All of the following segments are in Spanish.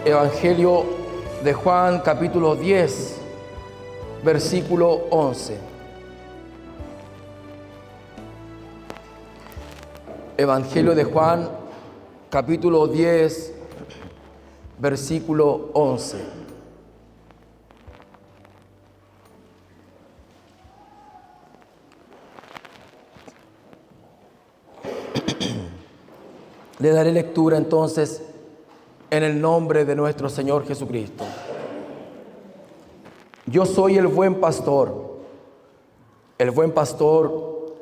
Evangelio de Juan, capítulo 10, versículo 11. Evangelio de Juan, capítulo 10, versículo 11. Le daré lectura entonces en el nombre de nuestro Señor Jesucristo. Yo soy el buen pastor. El buen pastor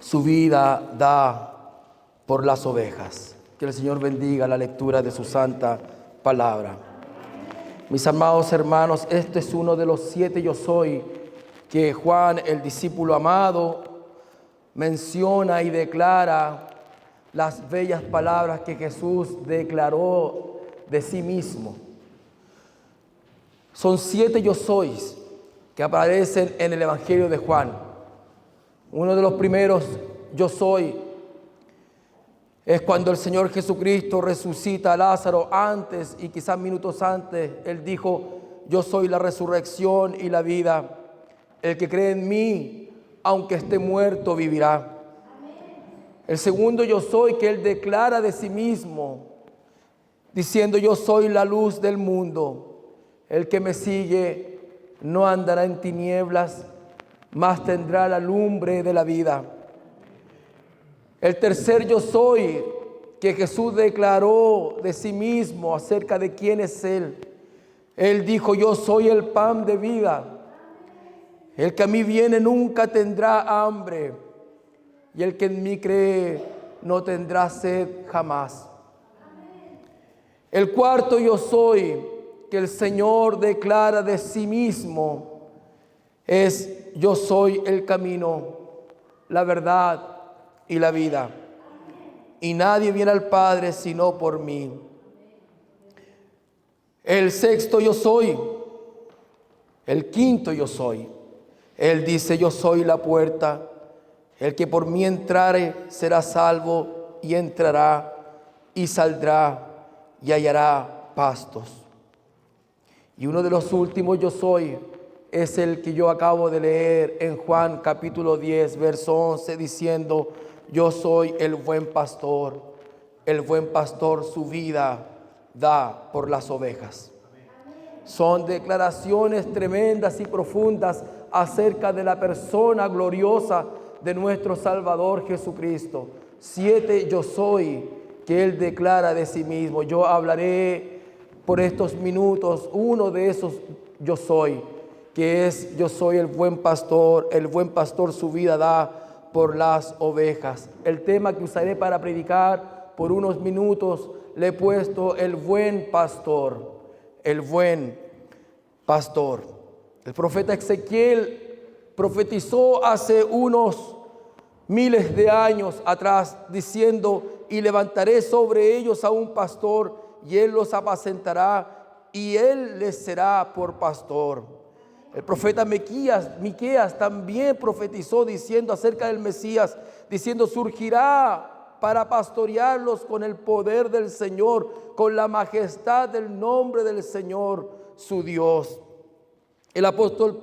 su vida da por las ovejas. Que el Señor bendiga la lectura de su santa palabra. Mis amados hermanos, este es uno de los 7 yo soy que Juan, el discípulo amado, menciona y declara las bellas palabras que Jesús declaró de sí mismo. Son 7 yo sois que aparecen en el Evangelio de Juan. Uno de los primeros yo soy es cuando el Señor Jesucristo resucita a Lázaro. Antes y quizás minutos antes, Él dijo: yo soy la resurrección y la vida. El que cree en mí, aunque esté muerto, vivirá. El segundo yo soy que Él declara de sí mismo, diciendo: yo soy la luz del mundo. El que me sigue no andará en tinieblas, mas tendrá la lumbre de la vida. El tercer yo soy que Jesús declaró de sí mismo acerca de quién es Él. Él dijo: yo soy el pan de vida. El que a mí viene nunca tendrá hambre, y el que en mí cree no tendrá sed jamás. El cuarto yo soy que el Señor declara de sí mismo es: yo soy el camino, la verdad y la vida. Y nadie viene al Padre sino por mí. El sexto yo soy, el quinto yo soy. Él dice: yo soy la puerta. El que por mí entrare será salvo, y entrará y saldrá y hallará pastos. Y uno de los últimos yo soy es el que yo acabo de leer en Juan capítulo 10, verso 11, diciendo: yo soy el buen pastor. El buen pastor su vida da por las ovejas. Son declaraciones tremendas y profundas acerca de la persona gloriosa de nuestro Salvador Jesucristo. 7 yo soy que Él declara de sí mismo. Yo hablaré por estos minutos uno de esos yo soy, que es: yo soy el buen pastor. El buen pastor su vida da por las ovejas. El tema que usaré para predicar por unos minutos le he puesto: el buen pastor. El buen pastor. El profeta Ezequiel profetizó hace unos miles de años atrás, diciendo: y levantaré sobre ellos a un pastor, y él los apacentará, y él les será por pastor. El profeta Miqueas también profetizó diciendo acerca del Mesías, diciendo: surgirá para pastorearlos con el poder del Señor, con la majestad del nombre del Señor su Dios. El apóstol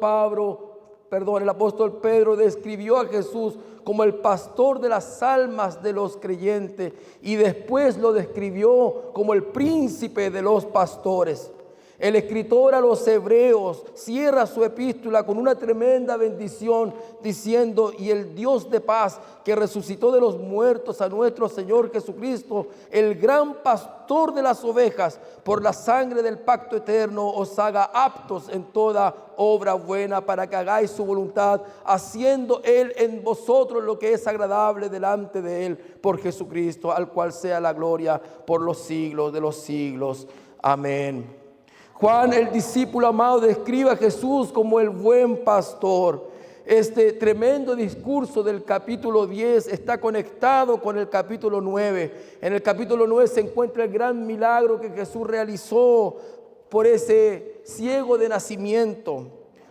Pedro describió a Jesús como el pastor de las almas de los creyentes, y después lo describió como el príncipe de los pastores. El escritor a los Hebreos cierra su epístola con una tremenda bendición diciendo: y el Dios de paz, que resucitó de los muertos a nuestro Señor Jesucristo, el gran pastor de las ovejas, por la sangre del pacto eterno os haga aptos en toda obra buena, para que hagáis su voluntad, haciendo Él en vosotros lo que es agradable delante de Él, por Jesucristo, al cual sea la gloria por los siglos de los siglos. Amén. Juan, el discípulo amado, describe a Jesús como el buen pastor. Este tremendo discurso del capítulo 10 está conectado con el capítulo 9. En el capítulo 9 se encuentra el gran milagro que Jesús realizó por ese ciego de nacimiento.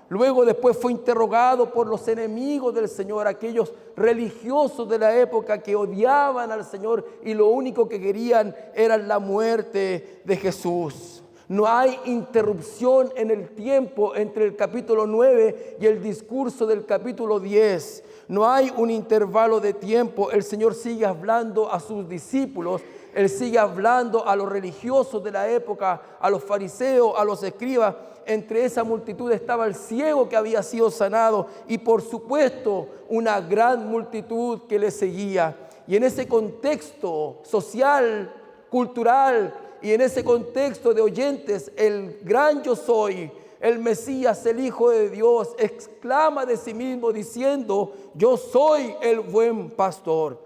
Luego después fue interrogado por los enemigos del Señor, aquellos religiosos de la época que odiaban al Señor y lo único que querían era la muerte de Jesús. No hay interrupción en el tiempo entre el capítulo 9 y el discurso del capítulo 10. No hay un intervalo de tiempo. El Señor sigue hablando a sus discípulos. Él sigue hablando a los religiosos de la época, a los fariseos, a los escribas. Entre esa multitud estaba el ciego que había sido sanado y por supuesto una gran multitud que le seguía. Y en ese contexto social, cultural y en ese contexto de oyentes, el gran yo soy, el Mesías, el Hijo de Dios, exclama de sí mismo diciendo: yo soy el buen pastor.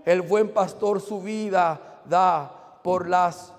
El buen pastor su vida da por las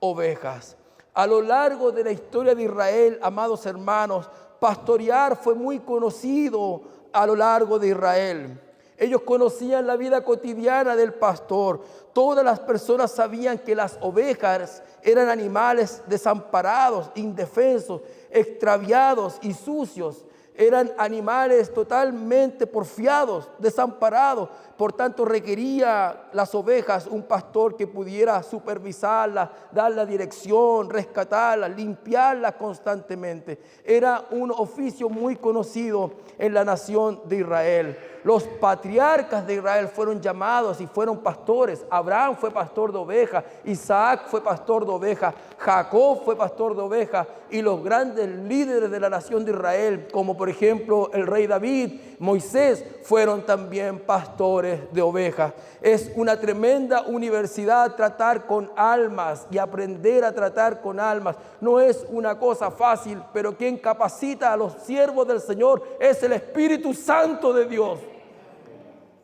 ovejas. A lo largo de la historia de Israel, amados hermanos, pastorear fue muy conocido a lo largo de Israel. Ellos conocían la vida cotidiana del pastor. Todas las personas sabían que las ovejas eran animales desamparados, indefensos, extraviados y sucios. Eran animales totalmente porfiados, desamparados. Por tanto, requería las ovejas un pastor que pudiera supervisarlas, dar la dirección, rescatarlas, limpiarlas constantemente. Era un oficio muy conocido en la nación de Israel. Los patriarcas de Israel fueron llamados y fueron pastores. Abraham fue pastor de ovejas, Isaac fue pastor de ovejas, Jacob fue pastor de ovejas, y los grandes líderes de la nación de Israel, como por ejemplo el rey David, Moisés, fueron también pastores de ovejas. Es una tremenda universidad tratar con almas y aprender a tratar con almas. No es una cosa fácil, pero quien capacita a los siervos del Señor es el Espíritu Santo de Dios.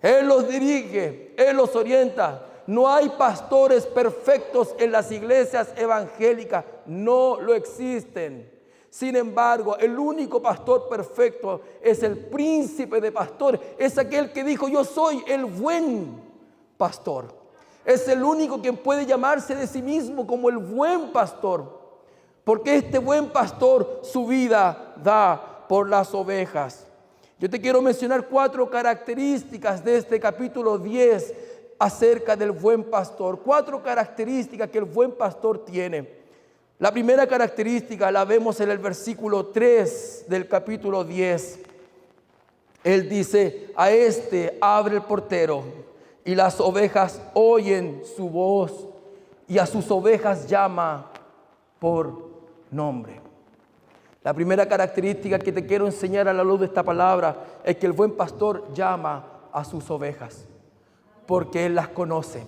Él los dirige, Él los orienta. No hay pastores perfectos en las iglesias evangélicas, no lo existen. Sin embargo, el único pastor perfecto es el príncipe de pastores, es aquel que dijo: yo soy el buen pastor. Es el único quien puede llamarse de sí mismo como el buen pastor, porque este buen pastor su vida da por las ovejas. Yo te quiero mencionar 4 características de este capítulo 10 acerca del buen pastor. 4 características que el buen pastor tiene. La primera característica la vemos en el versículo 3 del capítulo 10. Él dice: a este abre el portero y las ovejas oyen su voz, y a sus ovejas llama por nombre. La primera característica que te quiero enseñar a la luz de esta palabra es que el buen pastor llama a sus ovejas porque Él las conoce.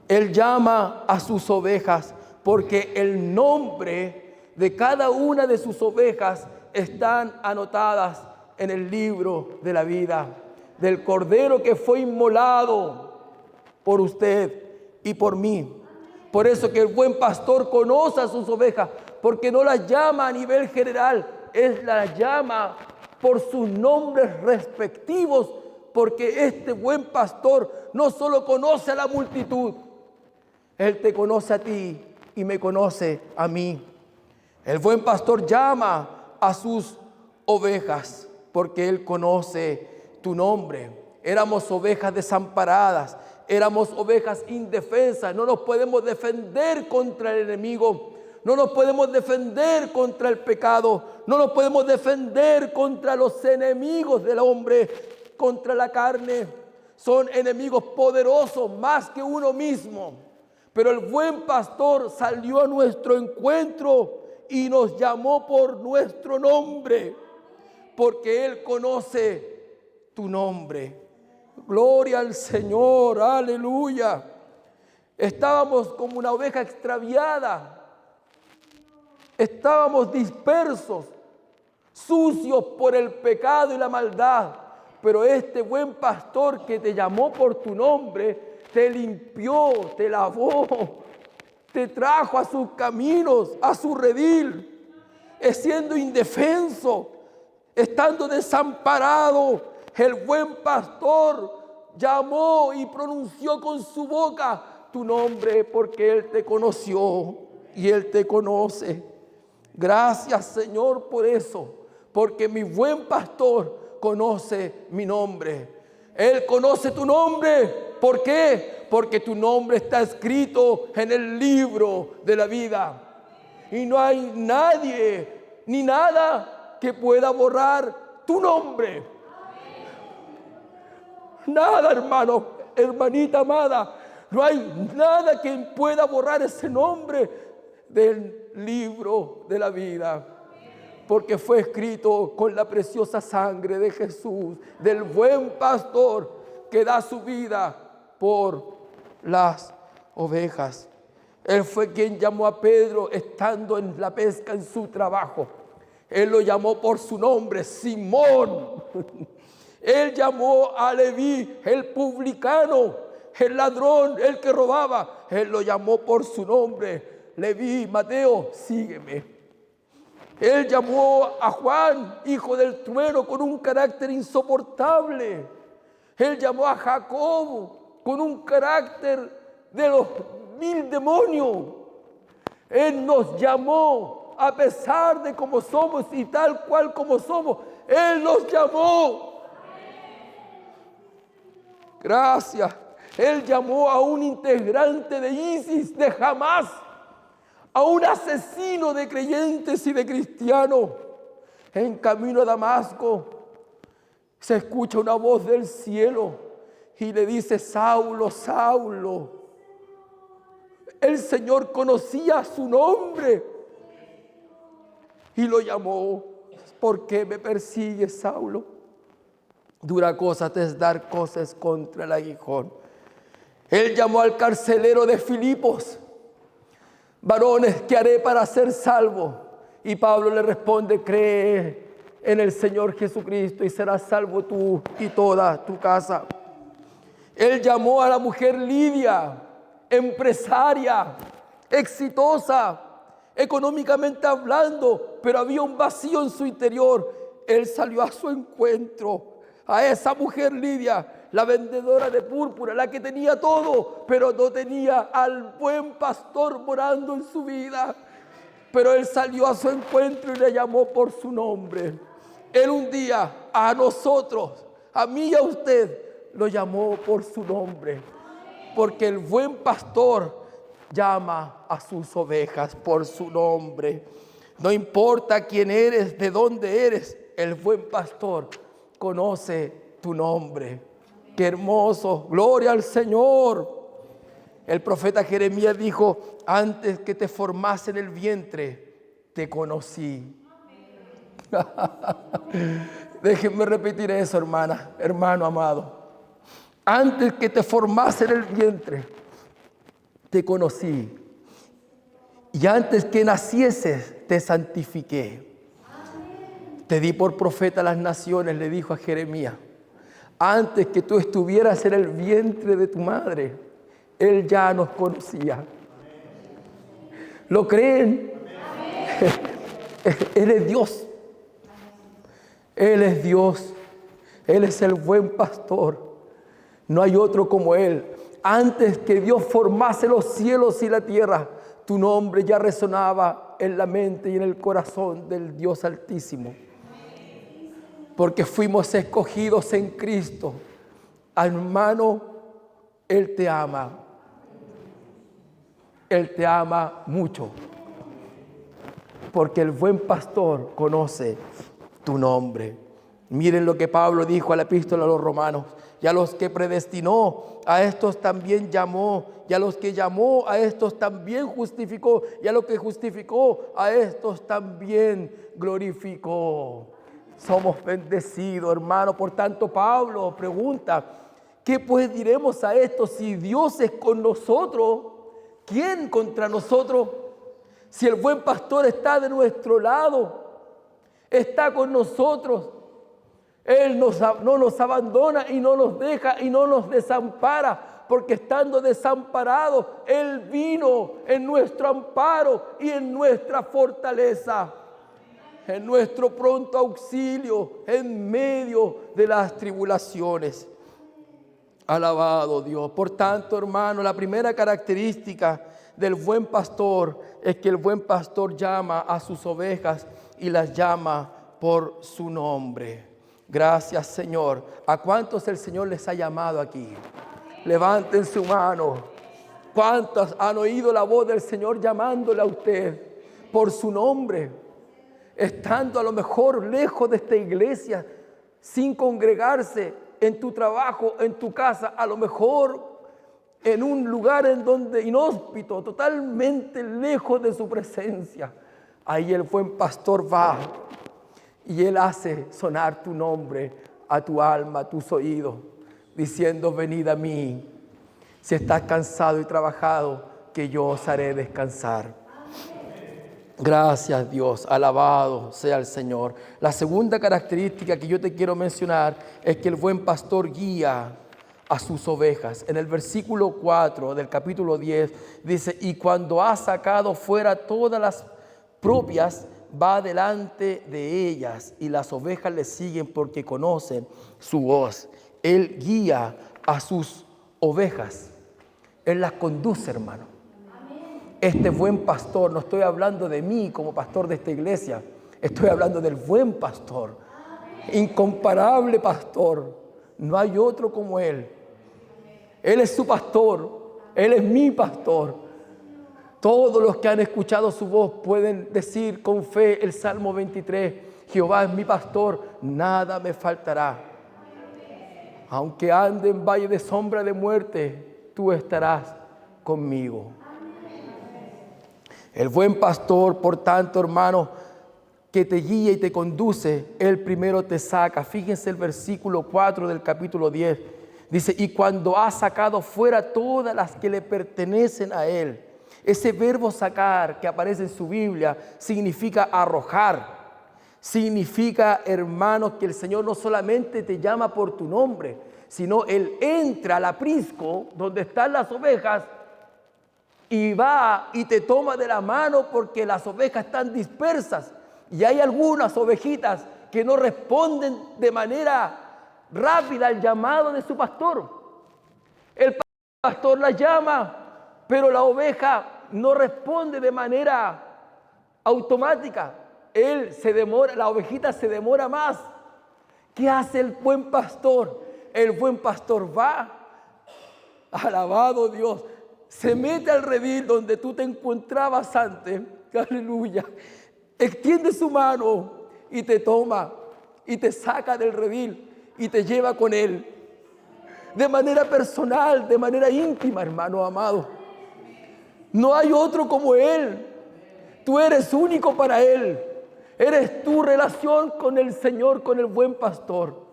Él llama a sus ovejas porque el nombre de cada una de sus ovejas están anotadas en el libro de la vida del Cordero que fue inmolado por usted y por mí. Por eso que el buen pastor conoce a sus ovejas, porque no las llama a nivel general, Él las llama por sus nombres respectivos, porque este buen pastor no solo conoce a la multitud, Él te conoce a ti y me conoce a mí. El buen pastor llama a sus ovejas porque Él conoce tu nombre. Éramos ovejas desamparadas, éramos ovejas indefensas, no nos podemos defender contra el enemigo, no nos podemos defender contra el pecado, no nos podemos defender contra los enemigos del hombre, contra la carne. Son enemigos poderosos más que uno mismo. Pero el buen pastor salió a nuestro encuentro y nos llamó por nuestro nombre, porque Él conoce tu nombre. Gloria al Señor, aleluya. Estábamos como una oveja extraviada, estábamos dispersos, sucios por el pecado y la maldad, pero este buen pastor que te llamó por tu nombre, te limpió, te lavó, te trajo a sus caminos, a su redil, siendo indefenso, estando desamparado. El buen pastor llamó y pronunció con su boca tu nombre porque Él te conoció y Él te conoce. Gracias, Señor, por eso, porque mi buen pastor conoce mi nombre. Él conoce tu nombre. ¿Por qué? Porque tu nombre está escrito en el libro de la vida. y no hay nadie ni nada que pueda borrar tu nombre. Nada, hermano, hermanita amada, no hay nada que pueda borrar ese nombre del libro de la vida, porque fue escrito con la preciosa sangre de Jesús, del buen pastor que da su vida por las ovejas. Él fue quien llamó a Pedro estando en la pesca, en su trabajo. Él lo llamó por su nombre, Simón. Él llamó a Leví, el publicano, el ladrón, el que robaba. Él lo llamó por su nombre, Leví, Mateo, sígueme. Él llamó a Juan, hijo del trueno, con un carácter insoportable. Él llamó a Jacob con un carácter de los 1000 demonios. Él nos llamó a pesar de cómo somos y tal cual como somos. Él nos llamó. Gracias. Él llamó a un integrante de ISIS, de Hamás, a un asesino de creyentes y de cristianos. En camino a Damasco se escucha una voz del cielo y le dice: Saulo, Saulo. El Señor conocía su nombre y lo llamó. ¿Por qué me persigues, Saulo? Dura cosa te es dar cosas contra el aguijón. Él llamó al carcelero de Filipos: varones, ¿qué haré para ser salvo? Y Pablo le responde: cree en el Señor Jesucristo y serás salvo tú y toda tu casa. Él llamó a la mujer Lidia, empresaria, exitosa, económicamente hablando, pero había un vacío en su interior. Él salió a su encuentro. A esa mujer Lidia, la vendedora de púrpura, la que tenía todo, pero no tenía al buen pastor morando en su vida. Pero él salió a su encuentro y le llamó por su nombre. Él un día a nosotros, a mí y a usted, lo llamó por su nombre. Porque el buen pastor llama a sus ovejas por su nombre. No importa quién eres, de dónde eres, el buen pastor conoce tu nombre. Qué hermoso, gloria al Señor. El profeta Jeremías dijo: antes que te formase en el vientre, te conocí. Déjenme repetir eso, hermana, hermano amado. Antes que te formase en el vientre, te conocí. Y antes que nacieses, te santifiqué. Te di por profeta a las naciones, le dijo a Jeremías. Antes que tú estuvieras en el vientre de tu madre, Él ya nos conocía. ¿Lo creen? Él es Dios. Él es Dios. Él es el buen pastor. No hay otro como Él. Antes que Dios formase los cielos y la tierra, tu nombre ya resonaba en la mente y en el corazón del Dios Altísimo. Porque fuimos escogidos en Cristo. Hermano, Él te ama. Él te ama mucho. Porque el buen pastor conoce tu nombre. Miren lo que Pablo dijo a la epístola a los romanos. Y a los que predestinó, a estos también llamó. Y a los que llamó, a estos también justificó. Y a los que justificó, a estos también glorificó. Somos bendecidos, hermano. Por tanto, Pablo pregunta: ¿qué pues diremos a esto? Si Dios es con nosotros, ¿quién contra nosotros? Si el buen pastor está de nuestro lado, está con nosotros. Él no nos abandona y no nos deja y no nos desampara, porque estando desamparados, Él vino en nuestro amparo y en nuestra fortaleza, en nuestro pronto auxilio en medio de las tribulaciones. Alabado Dios. Por tanto, hermano, la primera característica del buen pastor es que el buen pastor llama a sus ovejas y las llama por su nombre. Gracias, Señor. ¿A cuántos el Señor les ha llamado aquí? Levanten su mano. ¿Cuántos han oído la voz del Señor llamándole a usted? por su nombre, estando a lo mejor lejos de esta iglesia, sin congregarse, en tu trabajo, en tu casa, a lo mejor en un lugar en donde inhóspito, totalmente lejos de su presencia. Ahí el buen pastor va y él hace sonar tu nombre a tu alma, a tus oídos, diciendo: venid a mí, si estás cansado y trabajado, que yo os haré descansar. Gracias, Dios, alabado sea el Señor. La segunda característica que yo te quiero mencionar es que el buen pastor guía a sus ovejas. En el versículo 4 del capítulo 10 dice: y cuando ha sacado fuera todas las propias, va delante de ellas, y las ovejas le siguen porque conocen su voz. Él guía a sus ovejas. Él las conduce, hermano. Este buen pastor, no estoy hablando de mí como pastor de esta iglesia, estoy hablando del buen pastor, incomparable pastor. No hay otro como Él. Él es su pastor, Él es mi pastor. Todos los que han escuchado su voz pueden decir con fe el Salmo 23: Jehová es mi pastor, nada me faltará. Aunque ande en valle de sombra de muerte, tú estarás conmigo. El buen pastor, por tanto, hermano, que te guía y te conduce, Él primero te saca. Fíjense el versículo 4 del capítulo 10. Dice: y cuando ha sacado fuera todas las que le pertenecen a Él. Ese verbo sacar que aparece en su Biblia significa arrojar. Significa, hermanos, que el Señor no solamente te llama por tu nombre, sino Él entra al aprisco donde están las ovejas y va y te toma de la mano, porque las ovejas están dispersas y hay algunas ovejitas que no responden de manera rápida al llamado de su pastor. El pastor la llama, pero la oveja no responde de manera automática. Él se demora, la ovejita se demora más. ¿Qué hace el buen pastor? El buen pastor va, alabado Dios, se mete al redil donde tú te encontrabas antes, aleluya, extiende su mano y te toma y te saca del redil y te lleva con Él de manera personal, de manera íntima, hermano amado. No hay otro como Él. Tú eres único para Él. Eres tu relación con el Señor, con el buen pastor.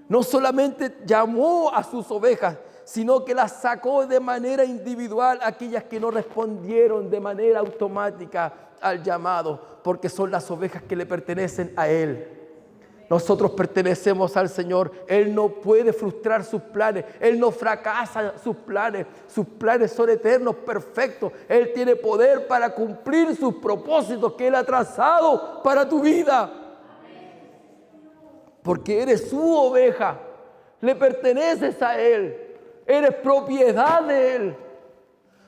No solamente llamó a sus ovejas, sino que las sacó de manera individual, aquellas que no respondieron de manera automática al llamado, porque son las ovejas que le pertenecen a Él. Nosotros pertenecemos al Señor. Él no puede frustrar sus planes. Él no fracasa sus planes. Sus planes son eternos, perfectos. Él tiene poder para cumplir sus propósitos que Él ha trazado para tu vida. Porque eres su oveja. Le perteneces a Él. Eres propiedad de Él.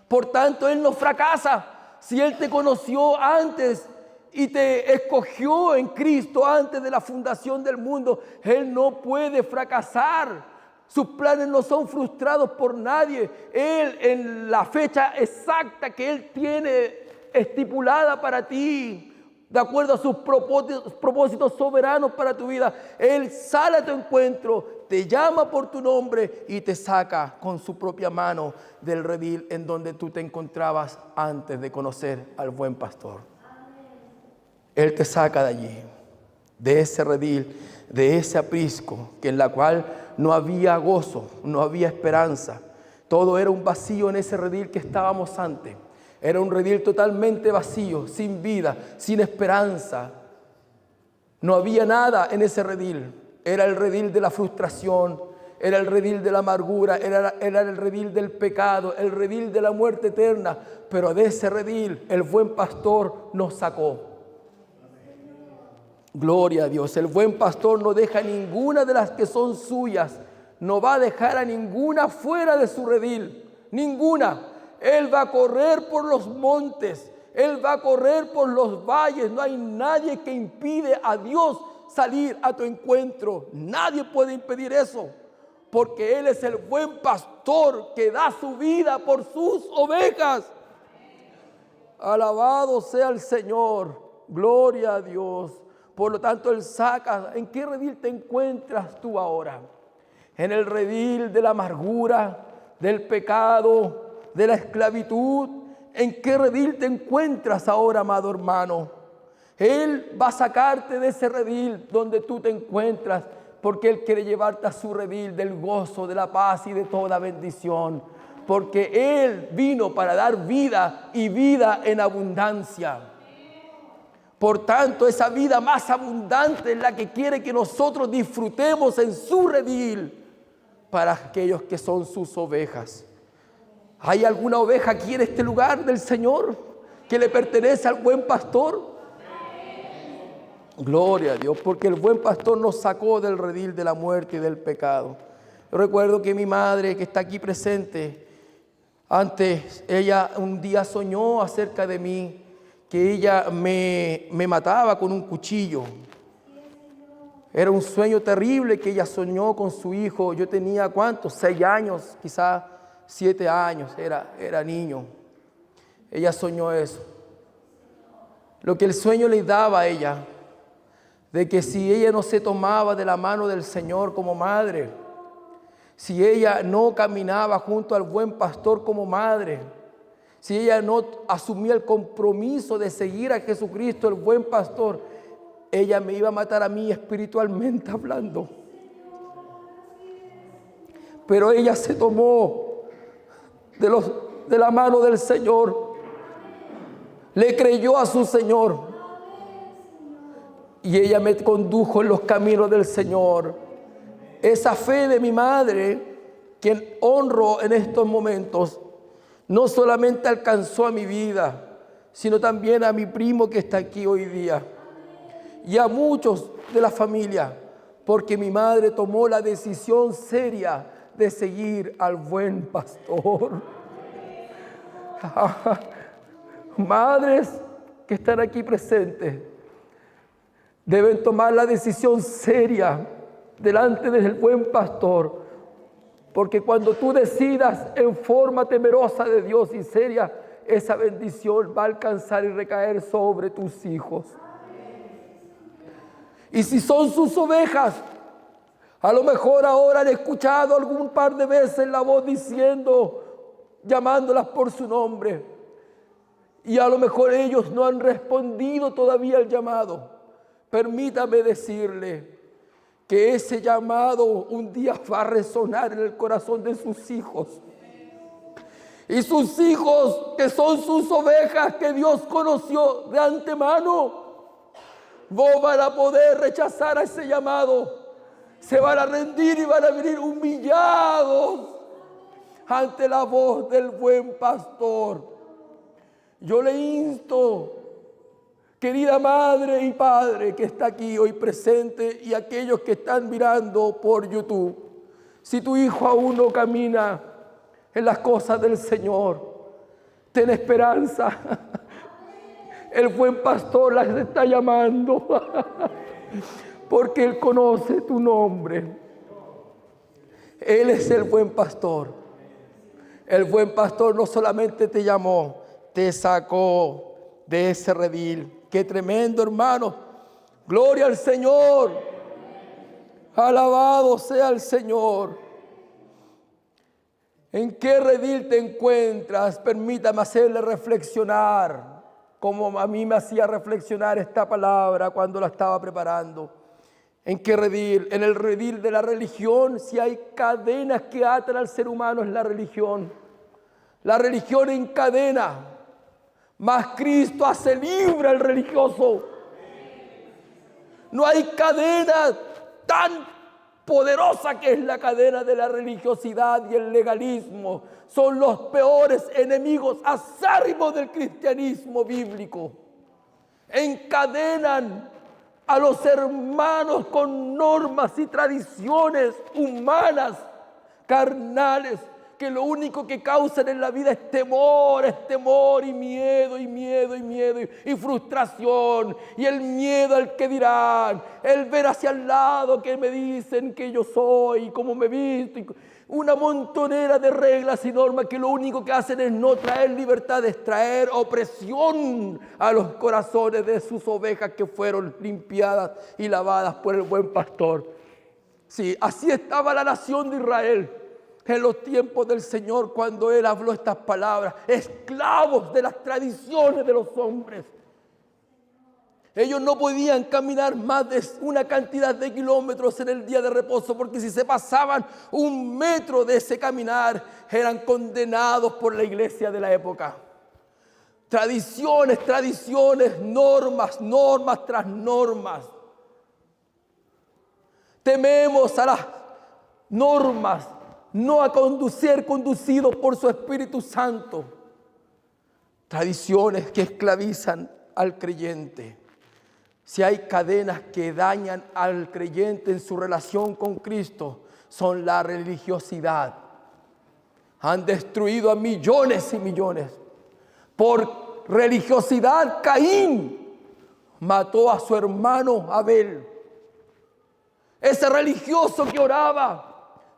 Por tanto, Él no fracasa. Si Él te conoció antes y te escogió en Cristo antes de la fundación del mundo, Él no puede fracasar. Sus planes no son frustrados por nadie. Él, en la fecha exacta que Él tiene estipulada para ti, de acuerdo a sus propósitos soberanos para tu vida, Él sale a tu encuentro, te llama por tu nombre y te saca con su propia mano del redil en donde tú te encontrabas antes de conocer al buen pastor. Él te saca de allí, de ese redil, de ese aprisco, que en la cual no había gozo, no había esperanza. Todo era un vacío en ese redil que estábamos antes. Era un redil totalmente vacío, sin vida, sin esperanza. No había nada en ese redil. Era el redil de la frustración, era el redil de la amargura, era el redil del pecado, el redil de la muerte eterna. Pero de ese redil el buen pastor nos sacó. Gloria a Dios. El buen pastor no deja ninguna de las que son suyas. No va a dejar a ninguna fuera de su redil. Ninguna. Él va a correr por los montes. Él va a correr por los valles. No hay nadie que impide a Dios salir a tu encuentro. Nadie puede impedir eso. Porque Él es el buen pastor que da su vida por sus ovejas. Alabado sea el Señor. Gloria a Dios. Por lo tanto, Él saca. ¿En qué redil te encuentras tú ahora? En el redil de la amargura, del pecado, de la esclavitud. ¿En qué redil te encuentras ahora, amado hermano? Él va a sacarte de ese redil donde tú te encuentras, porque Él quiere llevarte a su redil del gozo, de la paz y de toda bendición. Porque Él vino para dar vida y vida en abundancia. Por tanto, esa vida más abundante es la que quiere que nosotros disfrutemos en su redil para aquellos que son sus ovejas. ¿Hay alguna oveja aquí en este lugar del Señor que le pertenece al buen pastor? Gloria a Dios, porque el buen pastor nos sacó del redil de la muerte y del pecado. Yo recuerdo que mi madre, que está aquí presente, antes ella un día soñó acerca de mí, que ella me mataba con un cuchillo. Era un sueño terrible que ella soñó con su hijo. Yo tenía, ¿cuántos? 6 años, quizás 7 años, era niño. Ella soñó eso. Lo que el sueño le daba a ella, de que si ella no se tomaba de la mano del Señor como madre, si ella no caminaba junto al buen pastor como madre, si ella no asumía el compromiso de seguir a Jesucristo, el buen pastor, ella me iba a matar a mí espiritualmente hablando. Pero ella se tomó de la mano del Señor, le creyó a su Señor y ella me condujo en los caminos del Señor. Esa fe de mi madre, quien honro en estos momentos, no solamente alcanzó a mi vida, sino también a mi primo que está aquí hoy día y a muchos de la familia, porque mi madre tomó la decisión seria de seguir al buen pastor. Madres que están aquí presentes deben tomar la decisión seria delante del buen pastor, porque cuando tú decidas en forma temerosa de Dios y seria, esa bendición va a alcanzar y recaer sobre tus hijos. Y si son sus ovejas, a lo mejor ahora han escuchado algún par de veces la voz diciendo, llamándolas por su nombre, y a lo mejor ellos no han respondido todavía al llamado. Permítame decirle que ese llamado un día va a resonar en el corazón de sus hijos. Y sus hijos, que son sus ovejas que Dios conoció de antemano, no van a poder rechazar a ese llamado. Se van a rendir y van a venir humillados ante la voz del buen pastor. Yo le insto, querida madre y padre que está aquí hoy presente y aquellos que están mirando por YouTube, si tu hijo aún no camina en las cosas del Señor, ten esperanza. El buen pastor las está llamando porque Él conoce tu nombre. Él es el buen pastor. El buen pastor no solamente te llamó, te sacó de ese redil. Qué tremendo, hermano. Gloria al Señor. Alabado sea el Señor. ¿En qué redil te encuentras? Permítame hacerle reflexionar, como a mí me hacía reflexionar esta palabra cuando la estaba preparando. ¿En qué redil? En el redil de la religión. Si hay cadenas que atan al ser humano, es la religión. La religión encadena, mas Cristo hace libre al religioso. No hay cadena tan poderosa que es la cadena de la religiosidad y el legalismo. Son los peores enemigos acérrimos del cristianismo bíblico. Encadenan a los hermanos con normas y tradiciones humanas, carnales, que lo único que causan en la vida es temor y miedo y frustración, y el miedo al que dirán, el ver hacia el lado que me dicen que yo soy, cómo me visto, una montonera de reglas y normas que lo único que hacen es no traer libertad, es traer opresión a los corazones de sus ovejas que fueron limpiadas y lavadas por el buen pastor. Sí, así estaba la nación de Israel en los tiempos del Señor cuando Él habló estas palabras, esclavos de las tradiciones de los hombres. Ellos no podían caminar más de una cantidad de kilómetros en el día de reposo, porque si se pasaban 1 metro de ese caminar, eran condenados por la iglesia de la época. Tradiciones, normas tras normas. Tememos a las normas, no a ser conducidos por su Espíritu Santo. Tradiciones que esclavizan al creyente. Si hay cadenas que dañan al creyente en su relación con Cristo, son la religiosidad. Han destruido a millones y millones. Por religiosidad, Caín mató a su hermano Abel. Ese religioso que oraba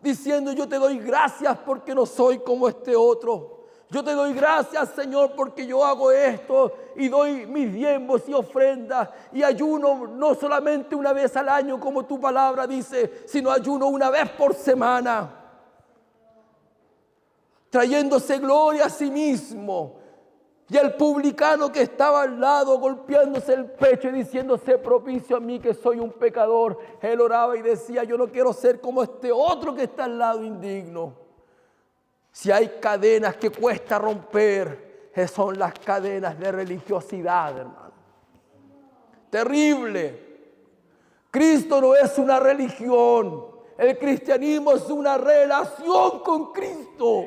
diciendo: yo te doy gracias porque no soy como este otro. Yo te doy gracias, Señor, porque yo hago esto y doy mis diezmos y ofrendas y ayuno no solamente una vez al año como tu palabra dice, sino ayuno una vez por semana, trayéndose gloria a sí mismo. Y el publicano que estaba al lado golpeándose el pecho y diciendo: sé propicio a mí que soy un pecador. Él oraba y decía: yo no quiero ser como este otro que está al lado indigno. Si hay cadenas que cuesta romper, son las cadenas de religiosidad, hermano. Terrible. Cristo no es una religión. El cristianismo es una relación con Cristo.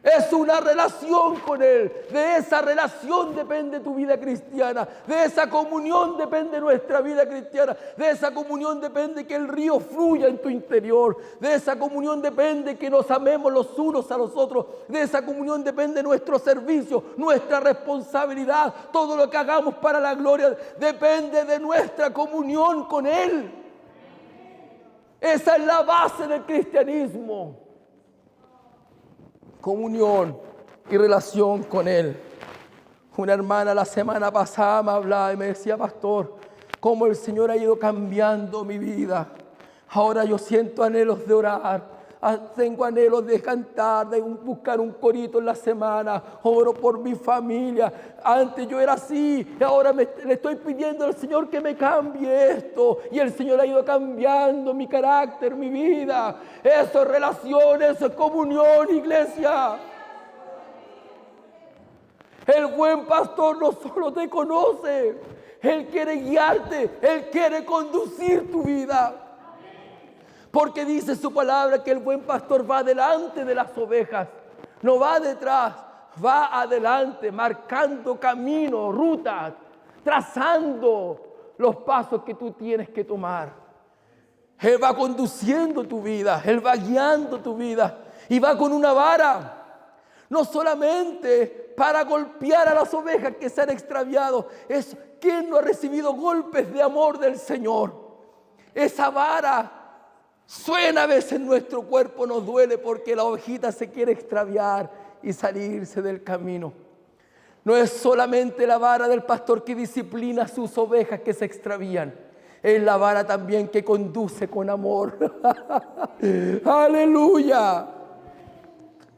Es una relación con Él. De esa relación depende tu vida cristiana. De esa comunión depende nuestra vida cristiana. De esa comunión depende que el río fluya en tu interior. De esa comunión depende que nos amemos los unos a los otros. De esa comunión depende nuestro servicio, nuestra responsabilidad. Todo lo que hagamos para la gloria depende de nuestra comunión con Él. Esa es la base del cristianismo. Comunión y relación con Él. Una hermana la semana pasada me hablaba y me decía: pastor, cómo el Señor ha ido cambiando mi vida. Ahora yo siento anhelos de orar, tengo anhelos de cantar, de buscar un corito en la semana, oro por mi familia. Antes yo era así, y ahora le estoy pidiendo al Señor que me cambie esto. Y el Señor ha ido cambiando mi carácter, mi vida. Eso es relación, eso es comunión, iglesia. El buen pastor no solo te conoce, Él quiere guiarte, Él quiere conducir tu vida. Porque dice su palabra que el buen pastor va delante de las ovejas, no va detrás, va adelante, marcando camino, rutas, trazando los pasos que tú tienes que tomar. Él va conduciendo tu vida, Él va guiando tu vida y va con una vara, no solamente para golpear a las ovejas que se han extraviado. Es quien no ha recibido golpes de amor del Señor. Esa vara suena a veces en nuestro cuerpo, nos duele porque la ovejita se quiere extraviar y salirse del camino. No es solamente la vara del pastor que disciplina a sus ovejas que se extravían, es la vara también que conduce con amor. ¡Aleluya!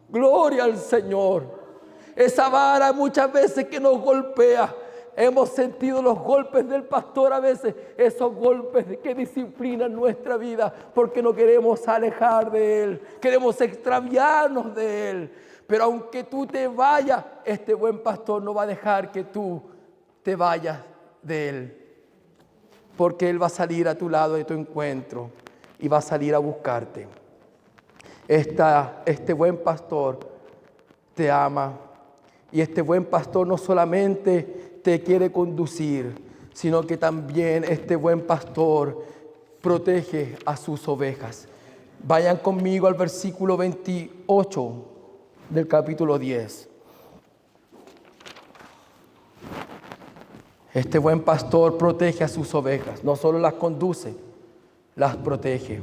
Gloria al Señor. Esa vara muchas veces que nos golpea. Hemos sentido los golpes del pastor a veces, esos golpes que disciplinan nuestra vida porque no queremos alejar de Él, queremos extraviarnos de Él. Pero aunque tú te vayas, este buen pastor no va a dejar que tú te vayas de Él, porque Él va a salir a tu lado de tu encuentro y va a salir a buscarte. Este buen pastor te ama y este buen pastor no solamente te quiere conducir, sino que también este buen pastor protege a sus ovejas. Vayan conmigo al versículo 28 del capítulo 10. Este buen pastor protege a sus ovejas, no solo las conduce, las protege.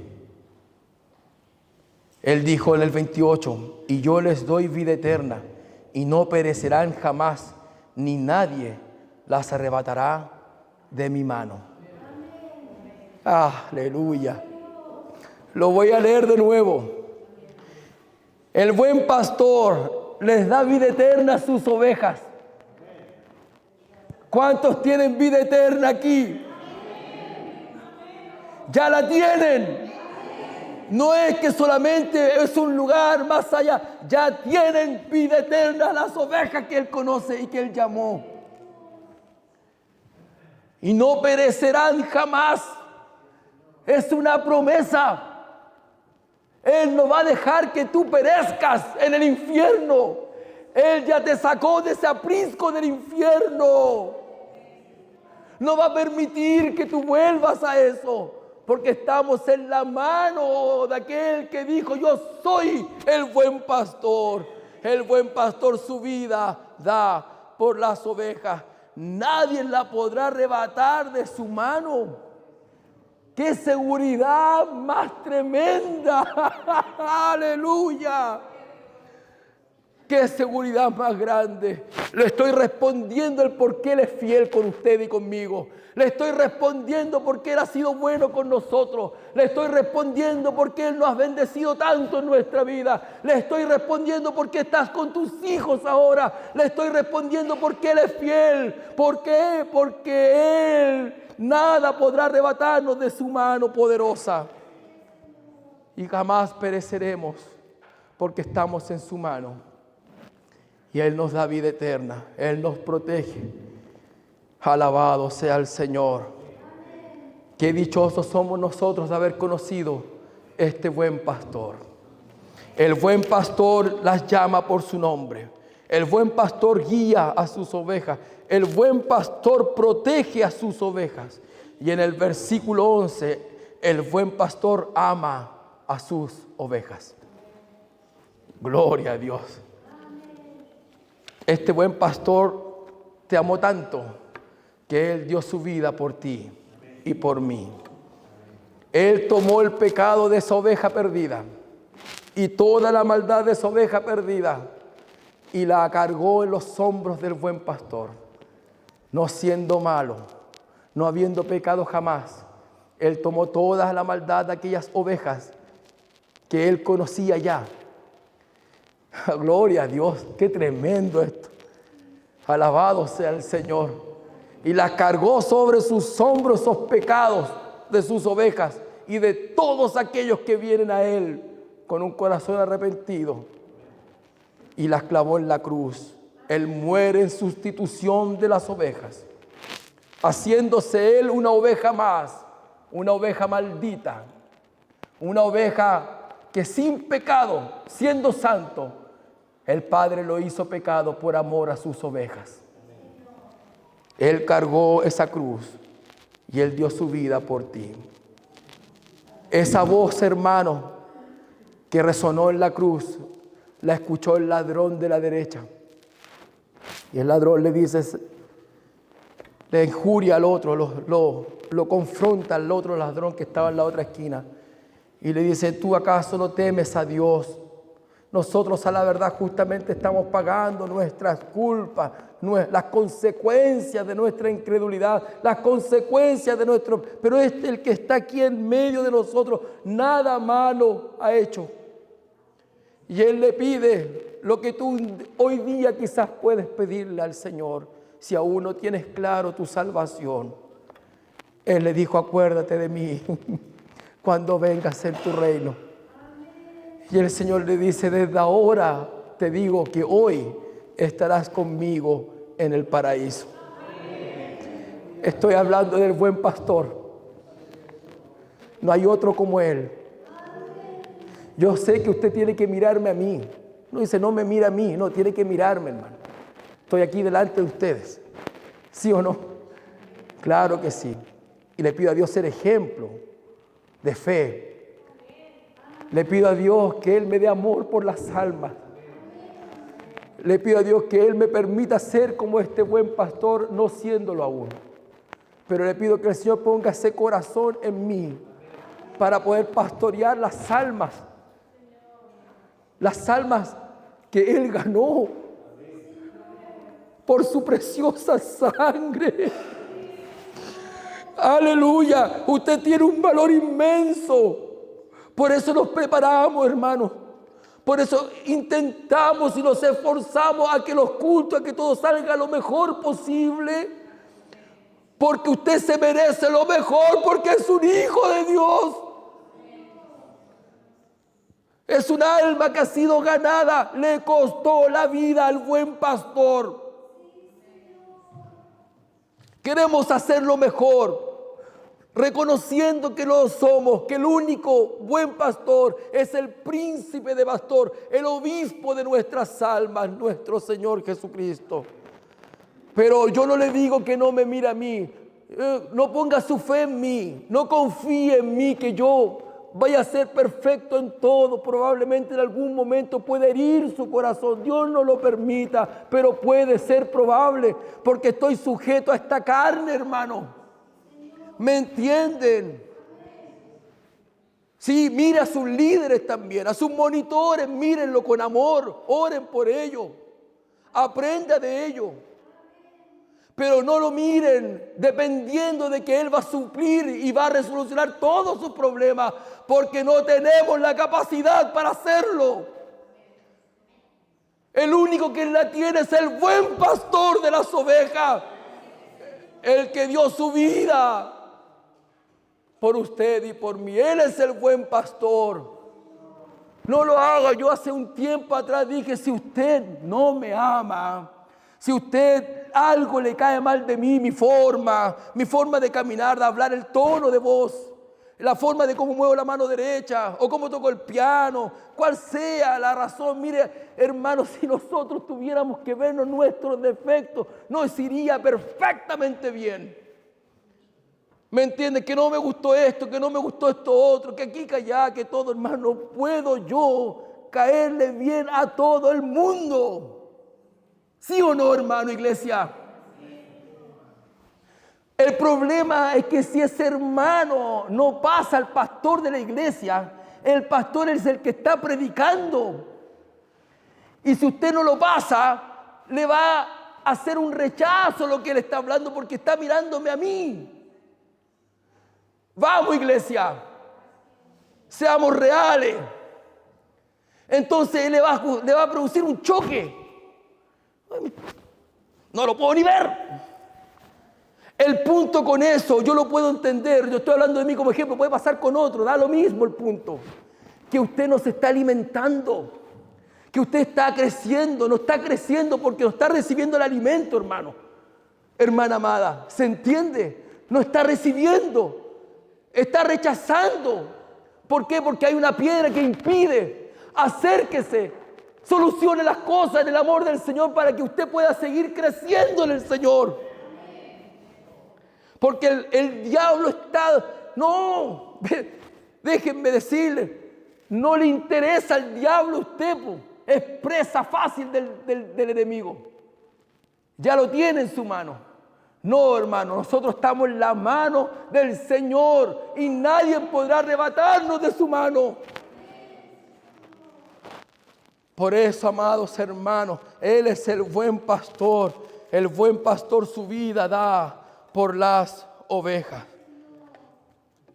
Él dijo en el 28, y yo les doy vida eterna, y no perecerán jamás, ni nadie las arrebatará de mi mano. Aleluya. Lo voy a leer de nuevo. El buen pastor les da vida eterna a sus ovejas. ¿Cuántos tienen vida eterna aquí? Ya la tienen. No es que solamente es un lugar más allá. Ya tienen vida eterna las ovejas que Él conoce y que Él llamó. Y no perecerán jamás. Es una promesa. Él no va a dejar que tú perezcas en el infierno. Él ya te sacó de ese aprisco del infierno. No va a permitir que tú vuelvas a eso, porque estamos en la mano de aquel que dijo: yo soy el buen pastor. El buen pastor su vida da por las ovejas. Nadie la podrá arrebatar de su mano. ¡Qué seguridad más tremenda! ¡Aleluya! ¡Qué seguridad más grande! Le estoy respondiendo el por qué Él es fiel con usted y conmigo. Le estoy respondiendo porque Él ha sido bueno con nosotros. Le estoy respondiendo porque Él nos ha bendecido tanto en nuestra vida. Le estoy respondiendo porque estás con tus hijos ahora. Le estoy respondiendo porque Él es fiel. ¿Por qué? Porque Él nada podrá arrebatarnos de su mano poderosa. Y jamás pereceremos porque estamos en su mano. Y Él nos da vida eterna. Él nos protege. Alabado sea el Señor. Qué dichosos somos nosotros de haber conocido este buen pastor. El buen pastor las llama por su nombre. El buen pastor guía a sus ovejas. El buen pastor protege a sus ovejas. Y en el versículo 11, el buen pastor ama a sus ovejas. Gloria a Dios. Este buen pastor te amó tanto que Él dio su vida por ti y por mí. Él tomó el pecado de esa oveja perdida y toda la maldad de esa oveja perdida y la cargó en los hombros del buen pastor. No siendo malo, no habiendo pecado jamás, Él tomó toda la maldad de aquellas ovejas que Él conocía ya. Gloria a Dios, qué tremendo esto. Alabado sea el Señor. Y las cargó sobre sus hombros esos pecados de sus ovejas y de todos aquellos que vienen a Él con un corazón arrepentido. Y las clavó en la cruz. Él muere en sustitución de las ovejas, haciéndose Él una oveja más, una oveja maldita, una oveja que sin pecado, siendo santo, el Padre lo hizo pecado por amor a sus ovejas. Él cargó esa cruz y Él dio su vida por ti. Esa voz, hermano, que resonó en la cruz, la escuchó el ladrón de la derecha. Y el ladrón le dice, le injuria al otro, lo confronta al otro ladrón que estaba en la otra esquina. Y le dice, ¿tú acaso no temes a Dios? Nosotros a la verdad justamente estamos pagando nuestras culpas, las consecuencias de nuestra incredulidad, las consecuencias de nuestro... Pero el que está aquí en medio de nosotros, nada malo ha hecho. Y Él le pide lo que tú hoy día quizás puedes pedirle al Señor, si aún no tienes claro tu salvación. Él le dijo, acuérdate de mí cuando vengas en tu reino. Y el Señor le dice, desde ahora te digo que hoy estarás conmigo en el paraíso. Estoy hablando del buen pastor. No hay otro como Él. Yo sé que usted tiene que mirarme a mí. No dice, no me mira a mí. No, tiene que mirarme, hermano. Estoy aquí delante de ustedes. ¿Sí o no? Claro que sí. Y le pido a Dios ser ejemplo de fe. Le pido a Dios que Él me dé amor por las almas. Le pido a Dios que Él me permita ser como este buen pastor, no siéndolo aún. Pero le pido que el Señor ponga ese corazón en mí para poder pastorear las almas que Él ganó por su preciosa sangre. Aleluya, usted tiene un valor inmenso. Por eso nos preparamos, hermanos. Por eso intentamos y nos esforzamos a que los cultos, a que todo salga lo mejor posible. Porque usted se merece lo mejor, porque es un hijo de Dios. Es un alma que ha sido ganada. Le costó la vida al buen pastor. Queremos hacerlo mejor, reconociendo que lo somos, que el único buen pastor es el príncipe de pastor, el obispo de nuestras almas, nuestro Señor Jesucristo. Pero yo no le digo que no me mire a mí, no ponga su fe en mí, no confíe en mí que yo vaya a ser perfecto en todo. Probablemente en algún momento puede herir su corazón, Dios no lo permita, pero puede ser probable, porque estoy sujeto a esta carne, hermano. ¿Me entienden? Sí, mire a sus líderes también, a sus monitores, mírenlo con amor, oren por ellos, aprenda de ellos. Pero no lo miren dependiendo de que Él va a suplir y va a resolucionar todos sus problemas, porque no tenemos la capacidad para hacerlo. El único que la tiene es el buen pastor de las ovejas, el que dio su vida por usted y por mí. Él es el buen pastor. No lo haga. Yo hace un tiempo atrás dije, si usted no me ama, si usted algo le cae mal de mí, mi forma de caminar, de hablar, el tono de voz, la forma de cómo muevo la mano derecha o cómo toco el piano, cual sea la razón, mire, hermanos, si nosotros tuviéramos que vernos nuestros defectos, nos iría perfectamente bien. ¿Me entiende? Que no me gustó esto, que no me gustó esto otro, que aquí, que allá, que todo, hermano, no puedo yo caerle bien a todo el mundo. ¿Sí o no, hermano, iglesia? El problema es que si ese hermano no pasa al pastor de la iglesia, el pastor es el que está predicando. Y si usted no lo pasa, le va a hacer un rechazo lo que él está hablando porque está mirándome a mí. Vamos, iglesia, seamos reales. Entonces le va a producir un choque. No lo puedo ni ver. El punto con eso, yo lo puedo entender. Yo estoy hablando de mí como ejemplo, puede pasar con otro, da lo mismo el punto. Que usted no se está alimentando, que usted está creciendo, no está creciendo porque no está recibiendo el alimento, hermano. Hermana amada, ¿se entiende? No está recibiendo, está rechazando. ¿Por qué? Porque hay una piedra que impide. Acérquese. Solucione las cosas en el amor del Señor para que usted pueda seguir creciendo en el Señor. Porque el diablo está... No, déjenme decirle, no le interesa al diablo a usted, es presa fácil del enemigo. Ya lo tiene en su mano. No, hermano, nosotros estamos en la mano del Señor y nadie podrá arrebatarnos de su mano. Por eso, amados hermanos, Él es el buen pastor. El buen pastor su vida da por las ovejas.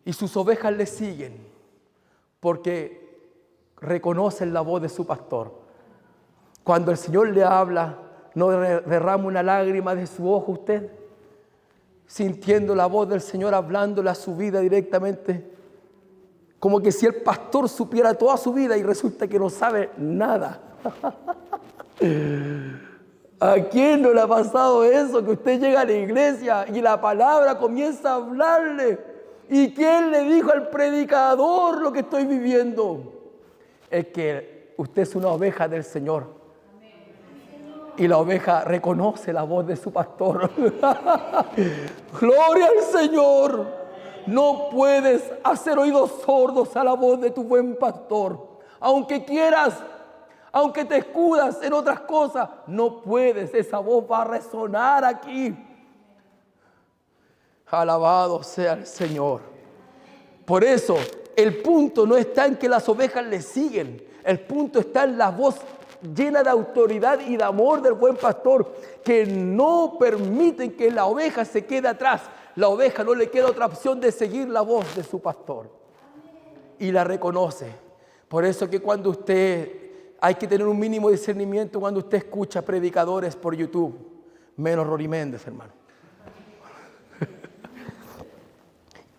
Y sus ovejas le siguen porque reconocen la voz de su pastor. Cuando el Señor le habla, no derrama una lágrima de su ojo usted, sintiendo la voz del Señor hablándole a su vida directamente. Como que si el pastor supiera toda su vida y resulta que no sabe nada. ¿A quién no le ha pasado eso? Que usted llega a la iglesia y la palabra comienza a hablarle. ¿Y quién le dijo al predicador lo que estoy viviendo? Es que usted es una oveja del Señor. Y la oveja reconoce la voz de su pastor. ¡Gloria al Señor! No puedes hacer oídos sordos a la voz de tu buen pastor. Aunque quieras, aunque te escudas en otras cosas, no puedes. Esa voz va a resonar aquí. Alabado sea el Señor. Por eso, el punto no está en que las ovejas le siguen. El punto está en la voz llena de autoridad y de amor del buen pastor, que no permiten que la oveja se quede atrás. La oveja no le queda otra opción de seguir la voz de su pastor. Y la reconoce. Por eso que cuando hay que tener un mínimo discernimiento cuando usted escucha predicadores por YouTube. Menos Rory Méndez, hermano.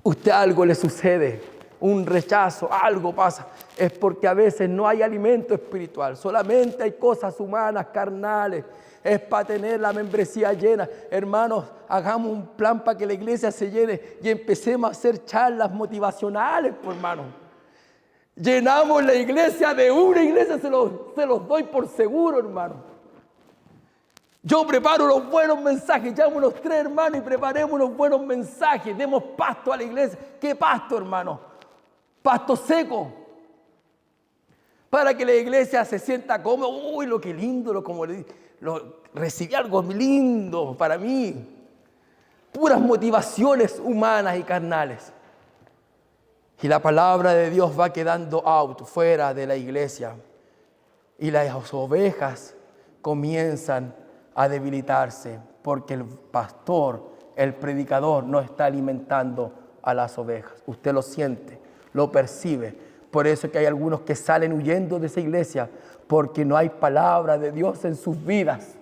Usted algo le sucede, un rechazo, algo pasa. Es porque a veces no hay alimento espiritual, solamente hay cosas humanas, carnales. Es para tener la membresía llena. Hermanos, hagamos un plan para que la iglesia se llene y empecemos a hacer charlas motivacionales, pues, hermanos. Llenamos la iglesia de una iglesia, se los doy por seguro, hermano. Yo preparo los buenos mensajes, llamo unos 3 hermanos y preparemos unos buenos mensajes, demos pasto a la iglesia. ¿Qué pasto, hermano? Pasto seco. Para que la iglesia se sienta cómoda. Uy, lo que lindo, recibí algo lindo para mí. Puras motivaciones humanas y carnales. Y la palabra de Dios va quedando fuera de la iglesia. Y las ovejas comienzan a debilitarse porque el pastor, el predicador no está alimentando a las ovejas. Usted lo siente, lo percibe. Por eso es que hay algunos que salen huyendo de esa iglesia porque no hay palabra de Dios en sus vidas.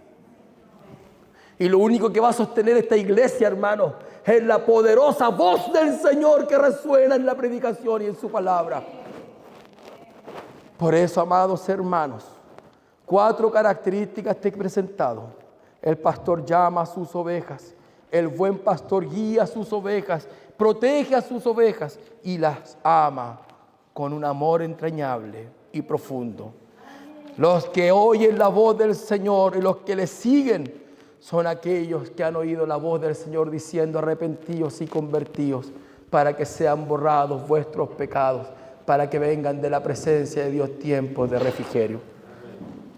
Y lo único que va a sostener esta iglesia, hermano, es la poderosa voz del Señor que resuena en la predicación y en su palabra. Por eso, amados hermanos, 4 características te he presentado. El pastor llama a sus ovejas. El buen pastor guía a sus ovejas, protege a sus ovejas y las ama con un amor entrañable y profundo. Los que oyen la voz del Señor y los que le siguen son aquellos que han oído la voz del Señor diciendo: arrepentíos y convertíos para que sean borrados vuestros pecados, para que vengan de la presencia de Dios tiempos de refrigerio.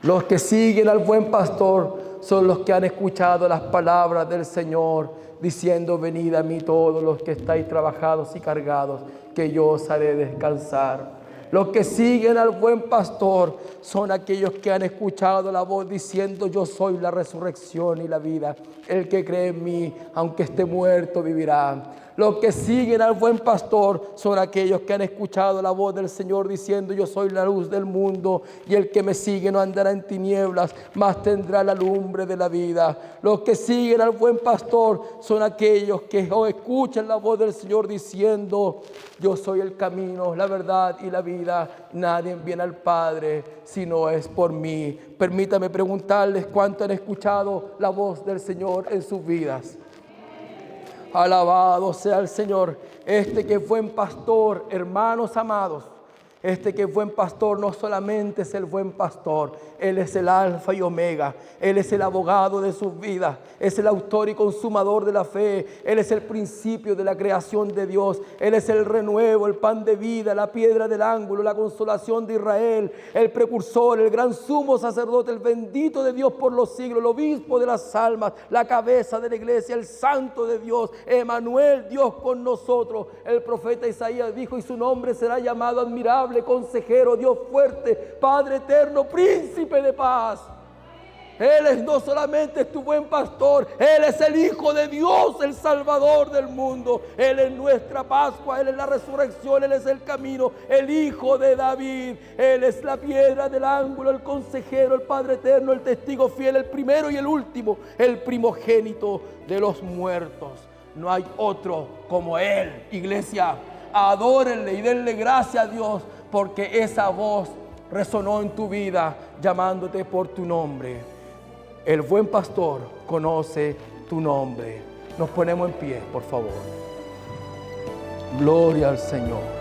Los que siguen al buen pastor son los que han escuchado las palabras del Señor diciendo: venid a mí todos los que estáis trabajados y cargados, que yo os haré descansar. Los que siguen al buen pastor son aquellos que han escuchado la voz diciendo: yo soy la resurrección y la vida. El que cree en mí, aunque esté muerto, vivirá. Los que siguen al buen pastor son aquellos que han escuchado la voz del Señor diciendo: yo soy la luz del mundo, y el que me sigue no andará en tinieblas, mas tendrá la lumbre de la vida. Los que siguen al buen pastor son aquellos que escuchan la voz del Señor diciendo: yo soy el camino, la verdad y la vida. Nadie viene al Padre si no es por mí. Permítame preguntarles cuánto han escuchado la voz del Señor en sus vidas. Alabado sea el Señor. Este que es buen pastor, hermanos amados, este que es buen pastor no solamente es el buen pastor, Él es el alfa y omega, Él es el abogado de sus vidas, es el autor y consumador de la fe, Él es el principio de la creación de Dios, Él es el renuevo, el pan de vida, la piedra del ángulo, la consolación de Israel, el precursor, el gran sumo sacerdote, el bendito de Dios por los siglos, el obispo de las almas, la cabeza de la iglesia, el santo de Dios, Emanuel, Dios con nosotros. El profeta Isaías dijo: y su nombre será llamado admirable, consejero, Dios fuerte, Padre eterno, príncipe de paz. Él es no solamente tu buen pastor, Él es el Hijo de Dios, el Salvador del mundo. Él es nuestra Pascua, Él es la resurrección, Él es el camino, el Hijo de David. Él es la piedra del ángulo, el consejero, el Padre eterno, el testigo fiel, el primero y el último, el primogénito de los muertos. No hay otro como Él. Iglesia, adórenle y denle gracias a Dios, porque esa voz resonó en tu vida llamándote por tu nombre. El buen pastor conoce tu nombre. Nos ponemos en pie, por favor. Gloria al Señor.